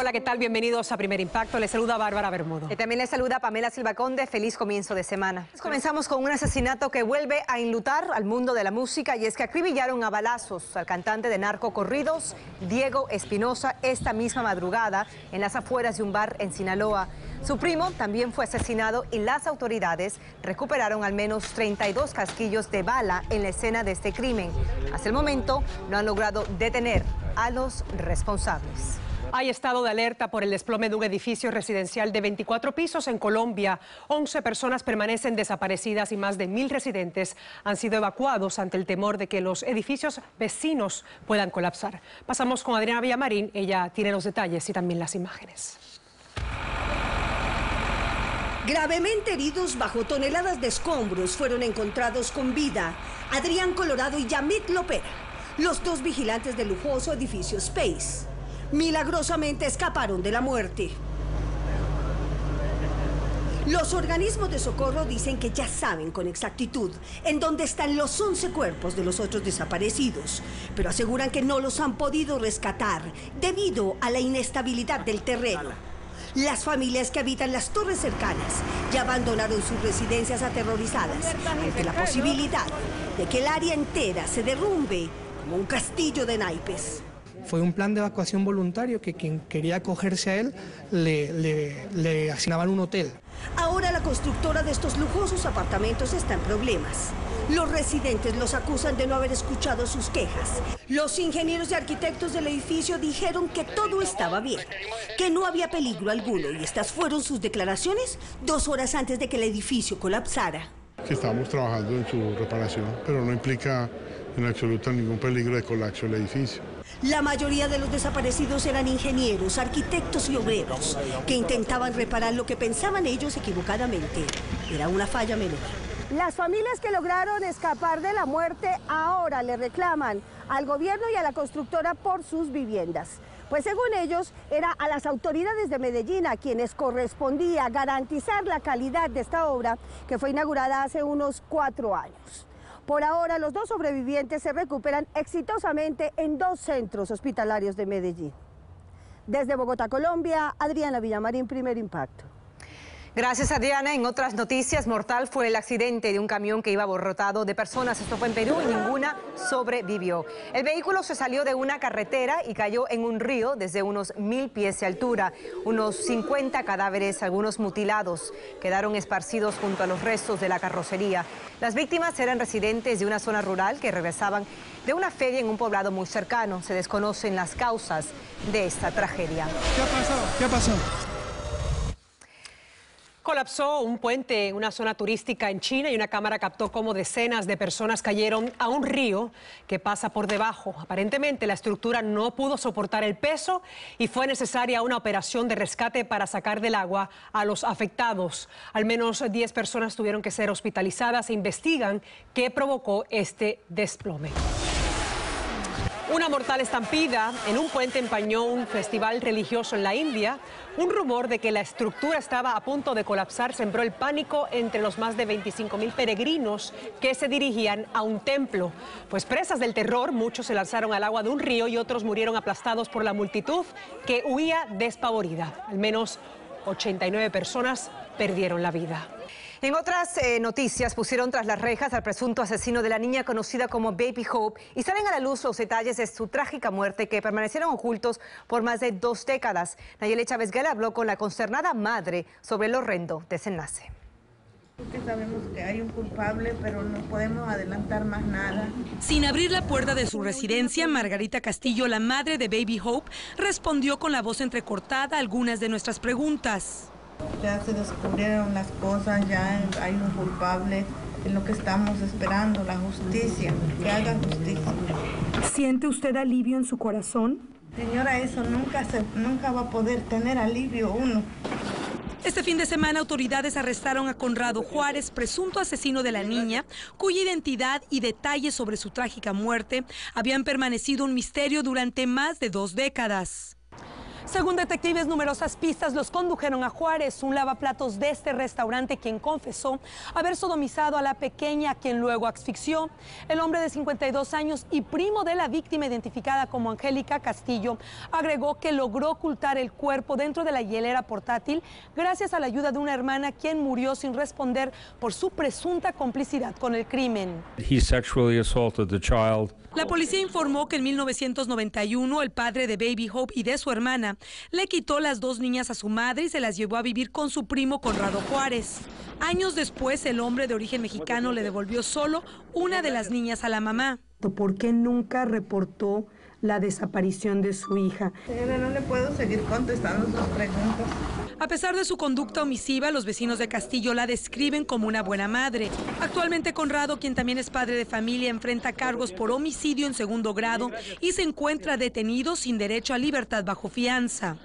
hola, ¿qué tal? Bienvenidos a Primer Impacto. Les saluda Bárbara Bermudo. Y también les saluda Pamela Silva Conde. Feliz comienzo de semana. Comenzamos con un asesinato que vuelve a enlutar al mundo de la música, y es que acribillaron a balazos al cantante de narcocorridos Diego Espinosa esta misma madrugada en las afueras de un bar en Sinaloa. Su primo también fue asesinado y las autoridades recuperaron al menos 32 casquillos de bala en la escena de este crimen. Hasta el momento no han logrado detener a los responsables. Hay estado de alerta por el desplome de un edificio residencial de 24 pisos en Colombia. 11 personas permanecen desaparecidas y más de 1000 residentes han sido evacuados ante el temor de que los edificios vecinos puedan colapsar. Pasamos con Adriana Villamarín. Ella tiene los detalles y también las imágenes. Gravemente heridos bajo toneladas de escombros fueron encontrados con vida Adrián Colorado y Yamit Lopera, los dos vigilantes del lujoso edificio Space. Milagrosamente escaparon de la muerte. Los organismos de socorro dicen que ya saben con exactitud en dónde están los 11 cuerpos de los otros desaparecidos, pero aseguran que no los han podido rescatar debido a la inestabilidad del terreno. Las familias que habitan las torres cercanas ya abandonaron sus residencias aterrorizadas ante la posibilidad de que el área entera se derrumbe como un castillo de naipes. Fue un plan de evacuación voluntario que quien quería acogerse a él le asignaban un hotel. Ahora la constructora de estos lujosos apartamentos está en problemas. Los residentes los acusan de no haber escuchado sus quejas. Los ingenieros y arquitectos del edificio dijeron que todo estaba bien, que no había peligro alguno, y estas fueron sus declaraciones 2 horas antes de que el edificio colapsara. Que estamos trabajando en su reparación, pero no implica en absoluto ningún peligro de colapso del edificio. La mayoría de los desaparecidos eran ingenieros, arquitectos y obreros que intentaban reparar lo que pensaban ellos equivocadamente era una falla menor. Las familias que lograron escapar de la muerte ahora le reclaman al gobierno y a la constructora por sus viviendas. Pues según ellos, era a las autoridades de Medellín a quienes correspondía garantizar la calidad de esta obra que fue inaugurada hace unos 4 años. Por ahora, los 2 sobrevivientes se recuperan exitosamente en 2 centros hospitalarios de Medellín. Desde Bogotá, Colombia, Adriana Villamarín, Primer Impacto. Gracias, Adriana. En otras noticias, mortal fue el accidente de un camión que iba abarrotado de personas. Esto fue en Perú y ninguna sobrevivió. El vehículo se salió de una carretera y cayó en un río desde unos 1000 pies de altura. Unos 50 cadáveres, algunos mutilados, quedaron esparcidos junto a los restos de la carrocería. Las víctimas eran residentes de una zona rural que regresaban de una feria en un poblado muy cercano. Se desconocen las causas de esta tragedia. ¿Qué pasó? ¿Qué pasó? Colapsó un puente en una zona turística en China y una cámara captó cómo decenas de personas cayeron a un río que pasa por debajo. Aparentemente la estructura no pudo soportar el peso y fue necesaria una operación de rescate para sacar del agua a los afectados. Al menos 10 personas tuvieron que ser hospitalizadas e investigan qué provocó este desplome. Una mortal estampida en un puente empañó un festival religioso en la India. Un rumor de que la estructura estaba a punto de colapsar sembró el pánico entre los más de 25,000 peregrinos que se dirigían a un templo. Pues presas del terror, muchos se lanzaron al agua de un río y otros murieron aplastados por la multitud que huía despavorida. Al menos 89 personas perdieron la vida. En otras noticias, pusieron tras las rejas al presunto asesino de la niña conocida como Baby Hope y salen a la luz los detalles de su trágica muerte que permanecieron ocultos por más de 2 décadas. Nayeli Chávez Guerra habló con la consternada madre sobre el horrendo desenlace. Sabemos que hay un culpable, pero no podemos adelantar más nada. Sin abrir la puerta de su residencia, Margarita Castillo, la madre de Baby Hope, respondió con la voz entrecortada a algunas de nuestras preguntas. Ya se descubrieron las cosas, ya hay un culpable, en lo que estamos esperando, la justicia, que haga justicia. ¿Siente usted alivio en su corazón? Señora, eso nunca va a poder tener alivio uno. Este fin de semana, autoridades arrestaron a Conrado Juárez, presunto asesino de la niña, cuya identidad y detalles sobre su trágica muerte habían permanecido un misterio durante más de 2 décadas. Según detectives, numerosas pistas los condujeron a Juárez, un lavaplatos de este restaurante, quien confesó haber sodomizado a la pequeña, quien luego asfixió. El hombre de 52 años y primo de la víctima, identificada como Angélica Castillo, agregó que logró ocultar el cuerpo dentro de la hielera portátil gracias a la ayuda de una hermana, quien murió sin responder por su presunta complicidad con el crimen. He sexually assaulted the child. La policía informó que en 1991 el padre de Baby Hope y de su hermana le quitó las dos niñas a su madre y se las llevó a vivir con su primo Conrado Juárez. Años después, el hombre de origen mexicano le devolvió solo una de las niñas a la mamá. ¿Por qué nunca reportó la desaparición de su hija? Señora, no le puedo seguir contestando sus preguntas. A pesar de su conducta omisiva, los vecinos de Castillo la describen como una buena madre. Actualmente Conrado, quien también es padre de familia, enfrenta cargos por homicidio en segundo grado y se encuentra detenido sin derecho a libertad bajo fianza.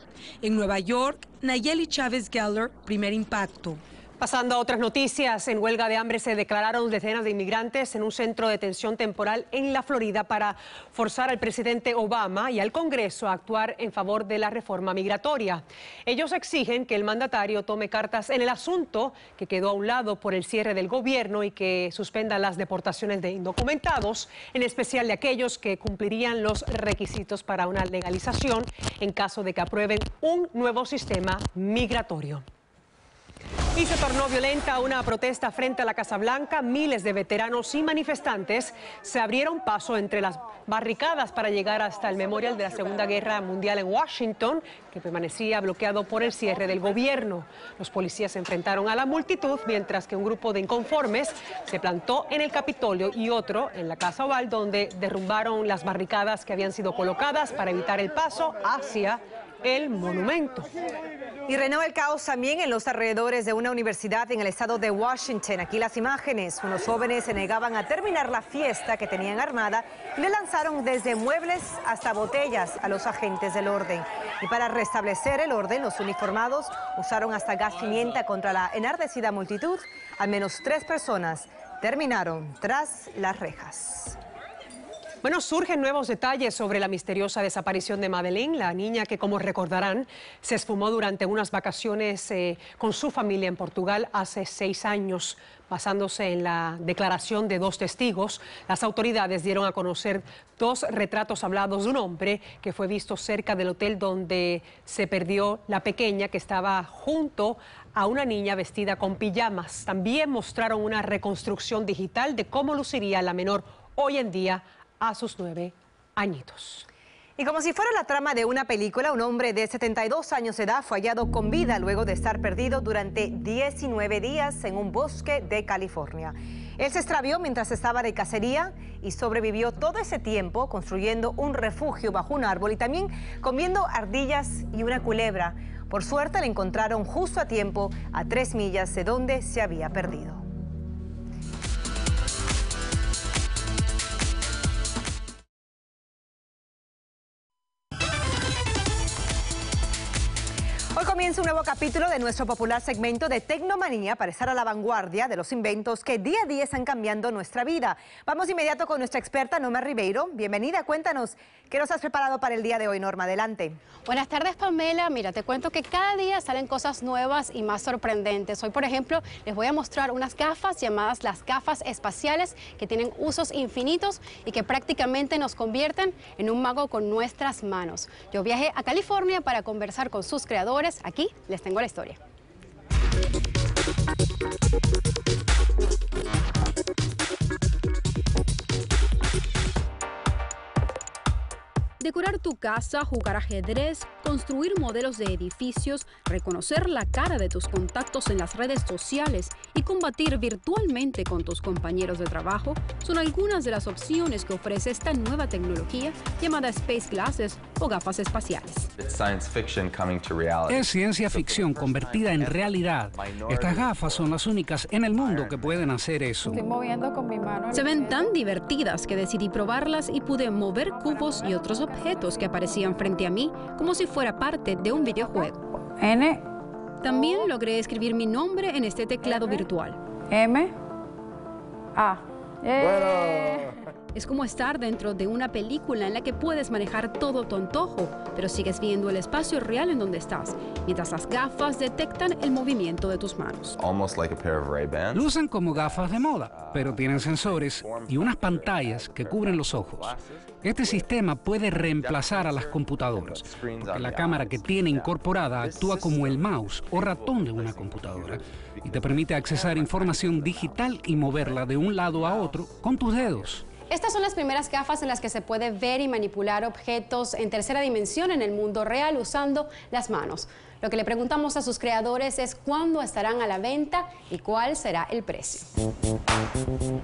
En Nueva York, Nayeli Chávez Geller, Primer Impacto. Pasando a otras noticias, en huelga de hambre se declararon decenas de inmigrantes en un centro de detención temporal en la Florida para forzar al presidente Obama y al Congreso a actuar en favor de la reforma migratoria. Ellos exigen que el mandatario tome cartas en el asunto, que quedó a un lado por el cierre del gobierno, y que suspenda las deportaciones de indocumentados, en especial de aquellos que cumplirían los requisitos para una legalización en caso de que aprueben un nuevo sistema migratorio. Y se tornó violenta una protesta frente a la Casa Blanca. Miles de veteranos y manifestantes se abrieron paso entre las barricadas para llegar hasta el memorial de la Segunda Guerra Mundial en Washington, que permanecía bloqueado por el cierre del gobierno. Los policías se enfrentaron a la multitud, mientras que un grupo de inconformes se plantó en el Capitolio y otro en la Casa Oval, donde derrumbaron las barricadas que habían sido colocadas para evitar el paso hacia el monumento. Y reinó el caos también en los alrededores de una universidad en el estado de Washington. Aquí las imágenes. Unos jóvenes se negaban a terminar la fiesta que tenían armada y le lanzaron desde muebles hasta botellas a los agentes del orden. Y para restablecer el orden, los uniformados usaron hasta gas pimienta contra la enardecida multitud. Al menos 3 personas terminaron tras las rejas. Bueno, surgen nuevos detalles sobre la misteriosa desaparición de Madeleine, la niña que, como recordarán, se esfumó durante unas vacaciones con su familia en Portugal hace 6 años. Basándose en la declaración de 2 testigos, las autoridades dieron a conocer 2 retratos hablados de un hombre que fue visto cerca del hotel donde se perdió la pequeña, que estaba junto a una niña vestida con pijamas. También mostraron una reconstrucción digital de cómo luciría la menor hoy en día a sus 9 añitos. Y como si fuera la trama de una película, un hombre de 72 años de edad fue hallado con vida luego de estar perdido durante 19 días en un bosque de California. Él se extravió mientras estaba de cacería y sobrevivió todo ese tiempo construyendo un refugio bajo un árbol y también comiendo ardillas y una culebra. Por suerte le encontraron justo a tiempo a 3 millas de donde se había perdido. Hoy comienza un nuevo capítulo de nuestro popular segmento de Tecnomanía para estar a la vanguardia de los inventos que día a día están cambiando nuestra vida. Vamos de inmediato con nuestra experta Norma Ribeiro. Bienvenida, cuéntanos, ¿qué nos has preparado para el día de hoy, Norma? Adelante. Buenas tardes, Pamela. Mira, te cuento que cada día salen cosas nuevas y más sorprendentes. Hoy, por ejemplo, les voy a mostrar unas gafas llamadas las gafas espaciales que tienen usos infinitos y que prácticamente nos convierten en un mago con nuestras manos. Yo viajé a California para conversar con sus creadores. Aquí les tengo la historia. Decorar tu casa, jugar ajedrez, construir modelos de edificios, reconocer la cara de tus contactos en las redes sociales y combatir virtualmente con tus compañeros de trabajo son algunas de las opciones que ofrece esta nueva tecnología llamada Space Glasses o gafas espaciales. Es ciencia ficción convertida en realidad. Estas gafas son las únicas en el mundo que pueden hacer eso. Estoy moviendo con mi mano. Se ven tan divertidas que decidí probarlas y pude mover cubos y otros objetos que aparecían frente a mí como si fuera parte de un videojuego. N. También logré escribir mi nombre en este teclado virtual. M. A. Es como estar dentro de una película en la que puedes manejar todo a tu antojo, pero sigues viendo el espacio real en donde estás, mientras las gafas detectan el movimiento de tus manos. Lucen como gafas de moda, pero tienen sensores y unas pantallas que cubren los ojos. Este sistema puede reemplazar a las computadoras, porque la cámara que tiene incorporada actúa como el mouse o ratón de una computadora y te permite accesar información digital y moverla de un lado a otro con tus dedos. Estas son las primeras gafas en las que se puede ver y manipular objetos en tercera dimensión en el mundo real usando las manos. Lo que le preguntamos a sus creadores es cuándo estarán a la venta y cuál será el precio.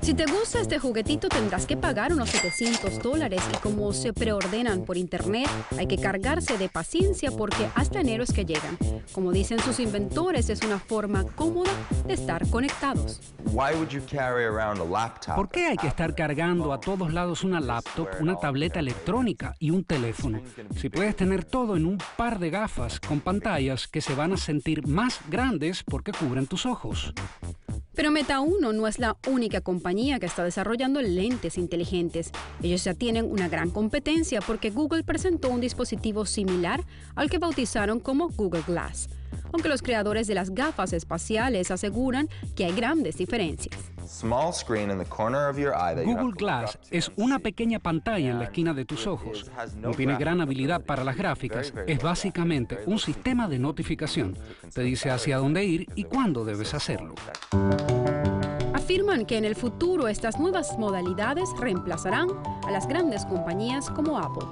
Si te gusta este juguetito tendrás que pagar unos $700 y como se preordenan por internet hay que cargarse de paciencia porque hasta enero es que llegan. Como dicen sus inventores, es una forma cómoda de estar conectados. ¿Por qué hay que estar cargando a todos lados una laptop, una tableta electrónica y un teléfono? Si puedes tener todo en un par de gafas con pantallas que se van a sentir más grandes porque cubren tus ojos. Pero Meta 1 no es la única compañía que está desarrollando lentes inteligentes. Ellos ya tienen una gran competencia porque Google presentó un dispositivo similar al que bautizaron como Google Glass. Aunque los creadores de las gafas espaciales aseguran que hay grandes diferencias. Google Glass es una pequeña pantalla en la esquina de tus ojos. No tiene gran habilidad para las gráficas, es básicamente un sistema de notificación. Te dice hacia dónde ir y cuándo debes hacerlo. Afirman que en el futuro estas nuevas modalidades reemplazarán a las grandes compañías como Apple.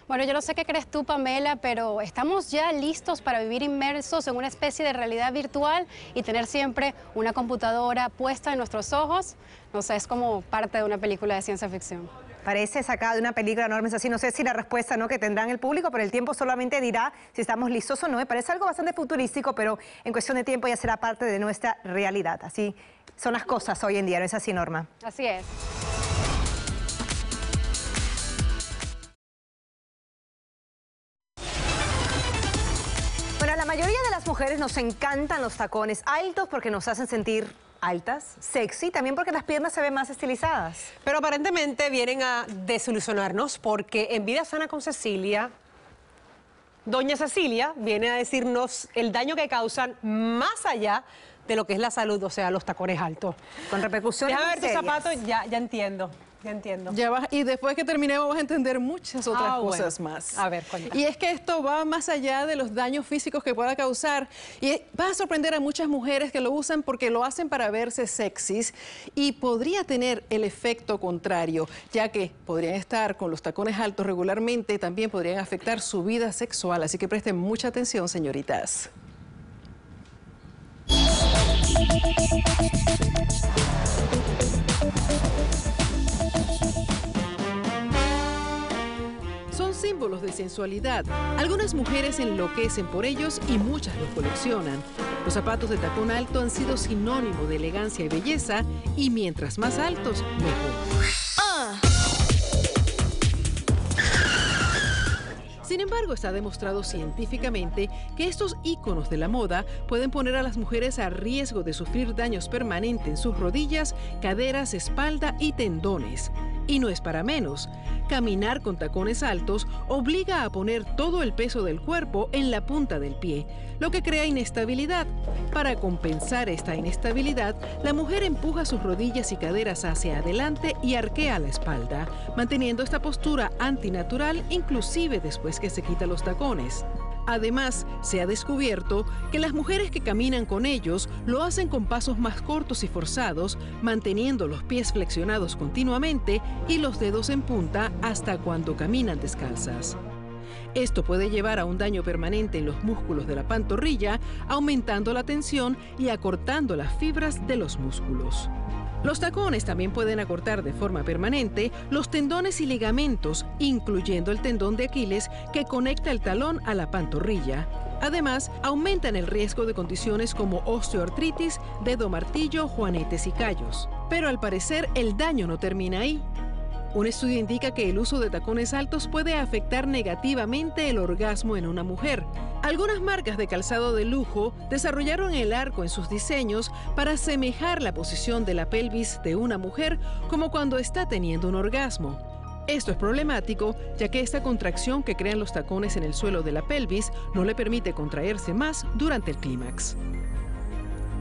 Bueno, yo no sé qué crees tú, Pamela, pero estamos ya listos para vivir inmersos en una especie de realidad virtual y tener siempre una computadora puesta en nuestros ojos. No sé, es como parte de una película de ciencia ficción. Parece sacada de una película enorme, así. No sé si la respuesta que tendrán el público, pero el tiempo solamente dirá si estamos listos o no. Me parece algo bastante futurístico, pero en cuestión de tiempo ya será parte de nuestra realidad. Así son las cosas hoy en día, ¿no es así, Norma? Así es. Bueno, a la mayoría de las mujeres nos encantan los tacones altos porque nos hacen sentir altas, sexy, también porque las piernas se ven más estilizadas. Pero aparentemente vienen a desilusionarnos porque en Vida Sana con Cecilia, doña Cecilia viene a decirnos el daño que causan más allá de lo que es la salud, o sea, los tacones altos. Con repercusiones Deja ver tus serias. zapatos, ya entiendo. Ya entiendo. Ya vas, y después que terminemos vas a entender muchas otras cosas más. A ver, cuéntame. Y es que esto va más allá de los daños físicos que pueda causar. Y va a sorprender a muchas mujeres que lo usan porque lo hacen para verse sexys y podría tener el efecto contrario, ya que podrían estar con los tacones altos regularmente, también podrían afectar su vida sexual. Así que presten mucha atención, señoritas. Son símbolos de sensualidad. Algunas mujeres enloquecen por ellos y muchas los coleccionan. Los zapatos de tacón alto han sido sinónimo de elegancia y belleza, y mientras más altos, mejor. Sin embargo, está demostrado científicamente que estos íconos de la moda pueden poner a las mujeres a riesgo de sufrir daños permanentes en sus rodillas, caderas, espalda y tendones. Y no es para menos. Caminar con tacones altos obliga a poner todo el peso del cuerpo en la punta del pie, lo que crea inestabilidad. Para compensar esta inestabilidad, la mujer empuja sus rodillas y caderas hacia adelante y arquea la espalda, manteniendo esta postura antinatural inclusive después que se quita los tacones. Además, se ha descubierto que las mujeres que caminan con ellos lo hacen con pasos más cortos y forzados, manteniendo los pies flexionados continuamente y los dedos en punta hasta cuando caminan descalzas. Esto puede llevar a un daño permanente en los músculos de la pantorrilla, aumentando la tensión y acortando las fibras de los músculos. Los tacones también pueden acortar de forma permanente los tendones y ligamentos, incluyendo el tendón de Aquiles que conecta el talón a la pantorrilla. Además, aumentan el riesgo de condiciones como osteoartritis, dedo martillo, juanetes y callos. Pero al parecer, el daño no termina ahí. Un estudio indica que el uso de tacones altos puede afectar negativamente el orgasmo en una mujer. Algunas marcas de calzado de lujo desarrollaron el arco en sus diseños para asemejar la posición de la pelvis de una mujer como cuando está teniendo un orgasmo. Esto es problemático, ya que esta contracción que crean los tacones en el suelo de la pelvis no le permite contraerse más durante el clímax.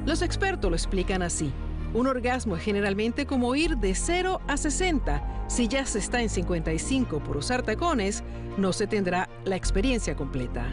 Los expertos lo explican así. Un orgasmo es generalmente como ir de 0 a 60. Si ya se está en 55 por usar tacones, no se tendrá la experiencia completa.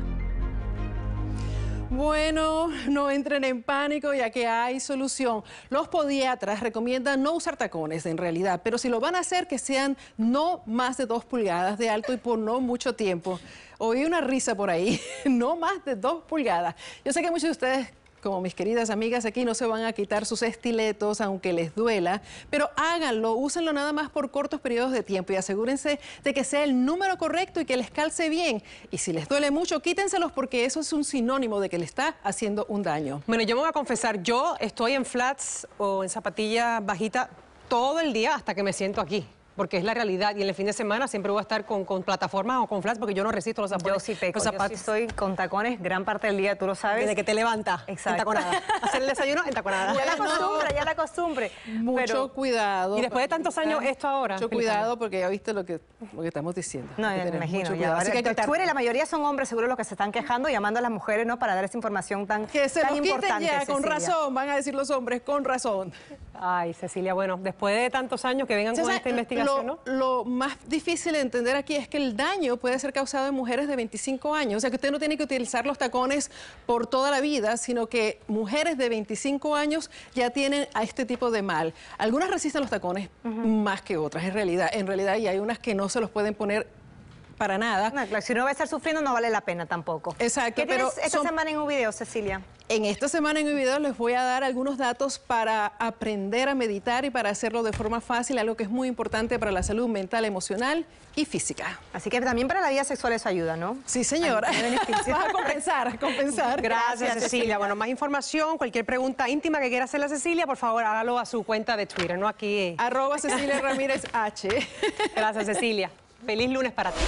Bueno, no entren en pánico ya que hay solución. Los podiatras recomiendan no usar tacones en realidad, pero si lo van a hacer que sean no más de 2 pulgadas de alto y por no mucho tiempo. Oí una risa por ahí, no más de 2 pulgadas. Yo sé que muchos de ustedes, como mis queridas amigas aquí, no se van a quitar sus estiletos aunque les duela, pero háganlo, úsenlo nada más por cortos periodos de tiempo y asegúrense de que sea el número correcto y que les calce bien. Y si les duele mucho, quítenselos porque eso es un sinónimo de que le está haciendo un daño. Bueno, yo me voy a confesar, yo estoy en flats o en zapatilla bajita todo el día hasta que me siento aquí. Porque es la realidad, y en el fin de semana siempre voy a estar con plataformas o con flats porque yo no resisto los zapatos. Yo sí peco, yo sí estoy con tacones gran parte del día, tú lo sabes. Desde que te levantas, entaconada. Hacer el desayuno, entaconada. Ya la costumbre. Mucho cuidado. Y después de tantos años, esto ahora. Mucho cuidado porque ya viste lo que estamos diciendo. No, me imagino. Ya. Así que tú eres, la mayoría son hombres, seguro los que se están quejando, llamando a las mujeres, ¿no? Para dar esa información tan importante. Que se los quiten ya, con razón, van a decir los hombres, con razón. Ay, Cecilia, bueno, después de tantos años que vengan con esta investigación, ¿no? Lo más difícil de entender aquí es que el daño puede ser causado en mujeres de 25 años. O sea, que usted no tiene que utilizar los tacones por toda la vida, sino que mujeres de 25 años ya tienen a este tipo de mal. Algunas resisten los tacones más que otras, en realidad, y hay unas que no se los pueden poner para nada. No, claro, si uno va a estar sufriendo no vale la pena tampoco. Exacto. ¿Qué tienes esta semana en un video, Cecilia? En esta semana en mi video les voy a dar algunos datos para aprender a meditar y para hacerlo de forma fácil, algo que es muy importante para la salud mental, emocional y física. Así que también para la vida sexual eso ayuda, ¿no? Sí, señora. Vas a compensar. Gracias, Cecilia. Bueno, más información, cualquier pregunta íntima que quiera hacerle a Cecilia, por favor, hágalo a su cuenta de Twitter, ¿no? Aquí. @Cecilia Ramírez H. Gracias, Cecilia. Feliz lunes para ti.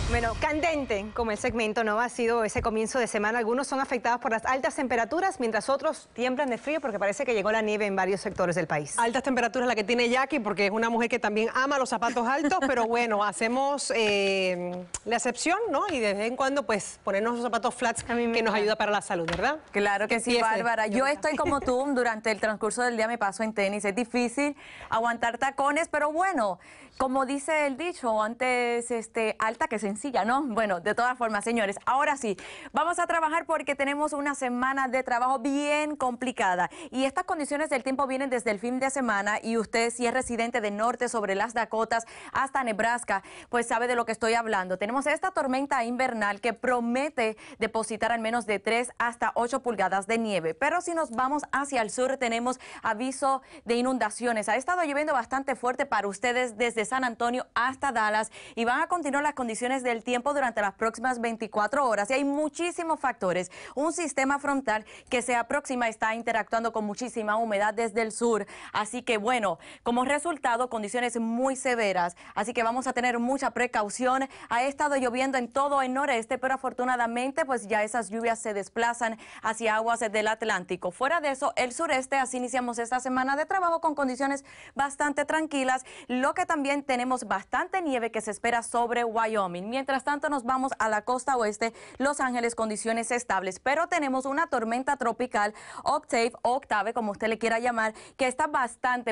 Bueno, candente como el segmento, ¿no? Ha sido ese comienzo de semana. Algunos son afectados por las altas temperaturas, mientras otros tiemblan de frío porque parece que llegó la nieve en varios sectores del país. Altas temperaturas la que tiene Jackie porque es una mujer que también ama los zapatos altos, pero bueno, hacemos la excepción, ¿no? Y de vez en cuando, pues, ponernos los zapatos flats que nos ayuda para la salud, ¿verdad? Claro que sí, Bárbara. Yo estoy como tú, durante el transcurso del día me paso en tenis. Es difícil aguantar tacones, pero bueno, como dice el dicho, antes alta que sencilla, ¿no? Bueno, de todas formas, señores, ahora sí, vamos a trabajar porque tenemos una semana de trabajo bien complicada. Y estas condiciones del tiempo vienen desde el fin de semana y usted, si es residente de norte sobre las Dakotas hasta Nebraska, pues sabe de lo que estoy hablando. Tenemos esta tormenta invernal que promete depositar al menos de 3 hasta 8 pulgadas de nieve. Pero si nos vamos hacia el sur, tenemos aviso de inundaciones. Ha estado lloviendo bastante fuerte para ustedes desde San Antonio hasta Dallas y van a continuar las condiciones del tiempo durante las próximas 24 horas. Y hay muchísimos factores. Un sistema frontal que se aproxima está interactuando con muchísima humedad desde el sur. Así que bueno, como resultado, condiciones muy severas. Así que vamos a tener mucha precaución. Ha estado lloviendo en todo el noreste, pero afortunadamente pues ya esas lluvias se desplazan hacia aguas del Atlántico. Fuera de eso, el sureste, así iniciamos esta semana de trabajo con condiciones bastante tranquilas. Lo que también tenemos bastante nieve que se espera sobre Wyoming. Mientras tanto, nos vamos a la costa oeste, Los Ángeles, condiciones estables, pero tenemos una tormenta tropical, Octave o Octave, como usted le quiera llamar, que está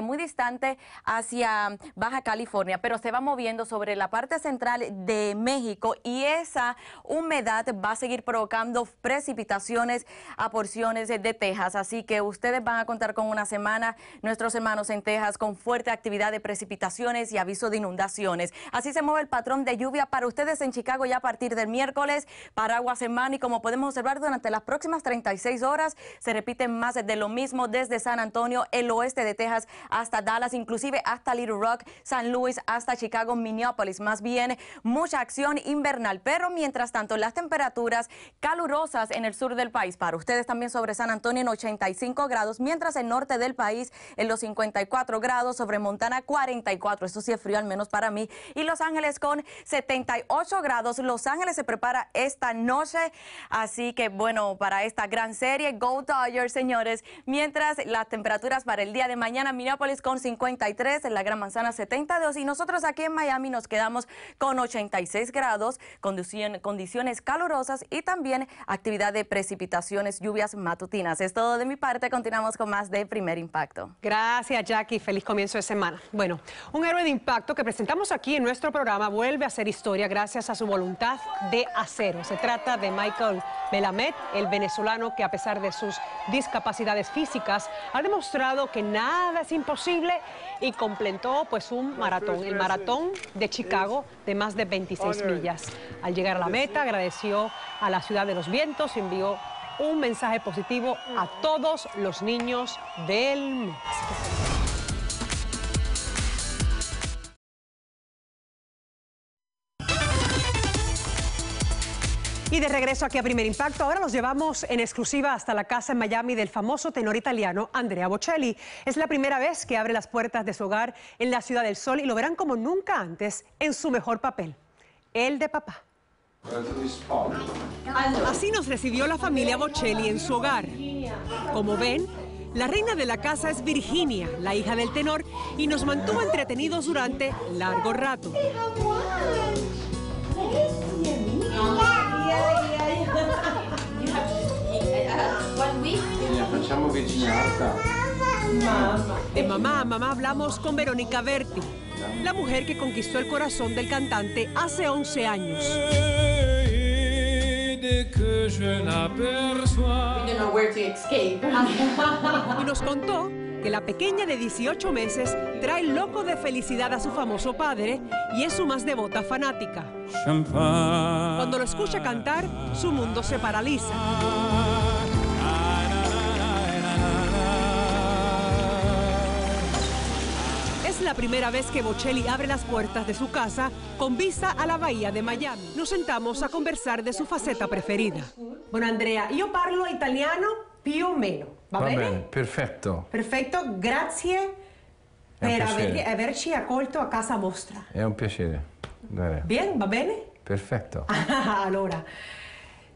muy distante hacia Baja California, pero se va moviendo sobre la parte central de México y esa humedad va a seguir provocando precipitaciones a porciones de Texas, así que ustedes van a contar con una semana, nuestros hermanos en Texas, con fuerte actividad de precipitaciones y aviso de inundaciones. Así se mueve el patrón de lluvia para ustedes nubes en Chicago ya a partir del miércoles, paraguas en mano, y como podemos observar durante las próximas 36 horas se repiten más de lo mismo desde San Antonio, el oeste de Texas hasta Dallas, inclusive hasta Little Rock, San Luis, hasta Chicago, Minneapolis. Más bien mucha acción invernal, pero mientras tanto las temperaturas calurosas en el sur del país, para ustedes también sobre San Antonio en 85 grados, mientras el norte del país en los 54 grados, sobre Montana 44, eso sí es frío al menos para mí, y Los Ángeles con 78 grados. Los Ángeles se prepara esta noche, así que bueno, para esta gran serie, Go Dodgers, señores, mientras las temperaturas para el día de mañana, Minneapolis con 53, en la Gran Manzana 72, y nosotros aquí en Miami nos quedamos con 86 grados, condiciones calurosas y también actividad de precipitaciones, lluvias matutinas. Es todo de mi parte, continuamos con más de Primer Impacto. Gracias, Jackie, feliz comienzo de semana. Bueno, un héroe de impacto que presentamos aquí en nuestro programa vuelve a hacer historia gracias a su voluntad de acero. Se trata de Michael Melamed, el venezolano que a pesar de sus discapacidades físicas ha demostrado que nada es imposible y completó pues un maratón, el maratón de Chicago de más de 26 millas. Al llegar a la meta agradeció a la ciudad de los vientos y envió un mensaje positivo a todos los niños del mundo. Y de regreso aquí a Primer Impacto, ahora los llevamos en exclusiva hasta la casa en Miami del famoso tenor italiano Andrea Bocelli. Es la primera vez que abre las puertas de su hogar en la Ciudad del Sol y lo verán como nunca antes en su mejor papel, el de papá. Así nos recibió la familia Bocelli en su hogar. Como ven, la reina de la casa es Virginia, la hija del tenor, y nos mantuvo entretenidos durante largo rato. De mamá a mamá hablamos con Verónica Berti, la mujer que conquistó el corazón del cantante hace 11 años. Y nos contó que la pequeña de 18 meses trae loco de felicidad a su famoso padre y es su más devota fanática. Cuando lo escucha cantar, su mundo se paraliza. Es la primera vez que Bocelli abre las puertas de su casa con vista a la bahía de Miami. Nos sentamos a conversar de su faceta preferida. Bueno, Andrea, io parlo italiano più o meno. Va bene? Perfetto. Perfetto, grazie per averci accolto a casa vostra. È un piacere. Bien, va bene? Perfecto. Allora,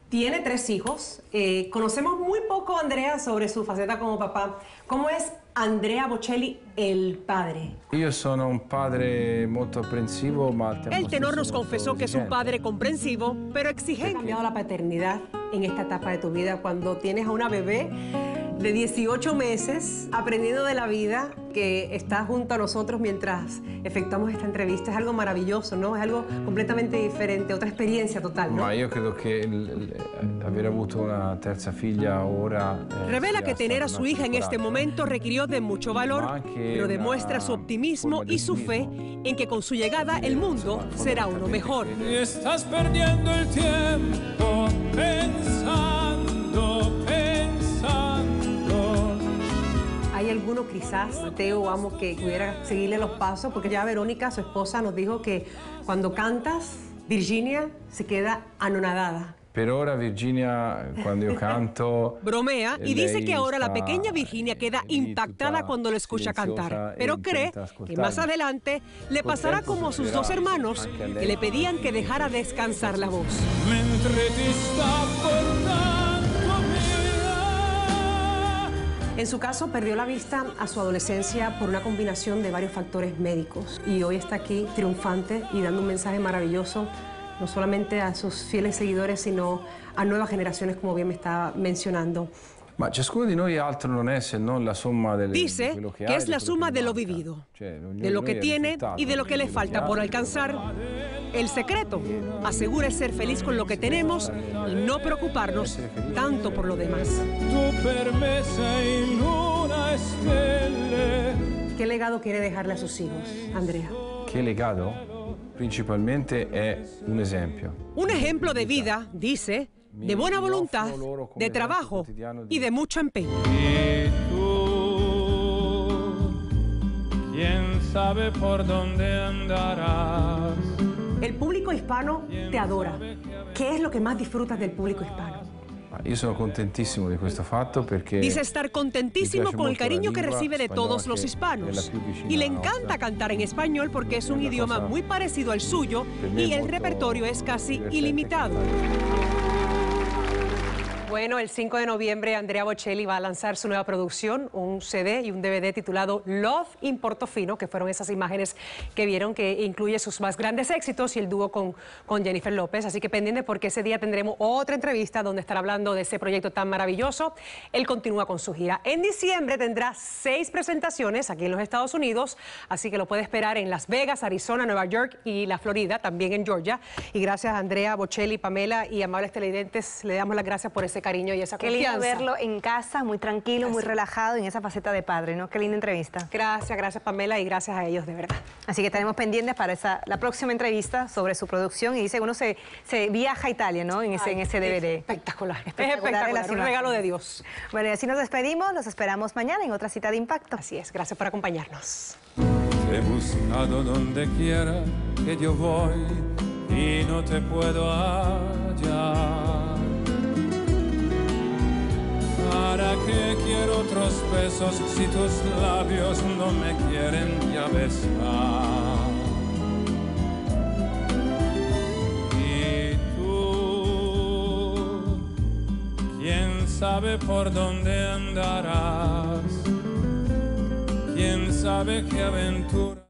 tiene 3 hijos. Conocemos muy poco, Andrea, sobre su faceta como papá. ¿Cómo es Andrea Bocelli, el padre? Io sono un padre molto apprensivo, ma al tempo El tenor nos stesso molto confesó que es un esigente. padre comprensivo, pero exigente. ¿Ha cambiado la paternidad en esta etapa de tu vida cuando tienes a una bebé de 18 meses aprendiendo de la vida, que está junto a nosotros mientras efectuamos esta entrevista? Es algo maravilloso, ¿no? Es algo completamente diferente, otra experiencia total, ¿no? Ma io credo che aver avuto una terza figlia ora Revela sia que tener a stato su un hija en este coraggio. momento requirió de mucho valor, pero demuestra su optimismo y su fe en que con su llegada el mundo será uno mejor. Y estás perdiendo el tiempo pensando. ¿Hay alguno quizás, Teo o Amo, que pudiera seguirle los pasos? Porque ya Verónica, su esposa, nos dijo que cuando cantas, Virginia se queda anonadada. Per ora Virginia, quando io canto... Bromea y dice lei que ahora la sta pequeña Virginia queda impactada cuando lo escucha cantar, pero cree que más adelante le pasará como a sus 2 hermanos que le pedían que dejara descansar la voz. En su caso, perdió la vista a su adolescencia por una combinación de varios factores médicos y hoy está aquí triunfante y dando un mensaje maravilloso no solamente a sus fieles seguidores, sino a nuevas generaciones, como bien me está mencionando. Ma ciascuno di noi altro non è se non la somma di Dice quello che que ha es e di la quello suma che de lo manca. vivido, Cioè, ognuno de lo di que noi è tiene risultato y de lo que le di quello falta che por ha, alcanzar. El secreto, asegura, es ser feliz con lo que tenemos y no preocuparnos tanto por lo demás. ¿Qué legado quiere dejarle a sus hijos, Andrea? Che legado? Principalmente es un ejemplo. Un ejemplo de vida, dice, de buena voluntad, de trabajo y de mucho empeño. Y tú, quién sabe por dónde andarás. El público hispano te adora. ¿Qué es lo que más disfrutas del público hispano? Io sono contentissimo di questo fatto perché Dice estar contentísimo con el cariño que recibe de todos los hispanos. Y le encanta cantar en español porque es un idioma muy parecido al suyo y el repertorio es casi ilimitado. Bueno, el 5 de noviembre Andrea Bocelli va a lanzar su nueva producción, un CD y un DVD titulado Love in Portofino, que fueron esas imágenes que vieron, que incluye sus más grandes éxitos y el dúo con Jennifer López. Así que pendiente porque ese día tendremos otra entrevista donde estará hablando de ese proyecto tan maravilloso. Él continúa con su gira. En diciembre tendrá 6 presentaciones aquí en los Estados Unidos, así que lo puede esperar en Las Vegas, Arizona, Nueva York y la Florida, también en Georgia. Y gracias a Andrea Bocelli, Pamela y amables televidentes, le damos las gracias por ese cariño y esa confianza. Qué lindo verlo en casa, muy tranquilo, muy relajado en esa faceta de padre, ¿no? Qué linda entrevista. Gracias Pamela y gracias a ellos de verdad. Así que estaremos pendientes para la próxima entrevista sobre su producción y dice uno se viaja a Italia, ¿no? En ese DVD. Espectacular. Espectacular, un regalo de Dios. Bueno, y así nos despedimos, los esperamos mañana en otra cita de Impacto. Así es, gracias por acompañarnos. Te he buscado donde quiera que yo voy y no te puedo hallar. ¿Para qué quiero otros besos si tus labios no me quieren ya besar? Y tú, quién sabe por dónde andarás, quién sabe qué aventura.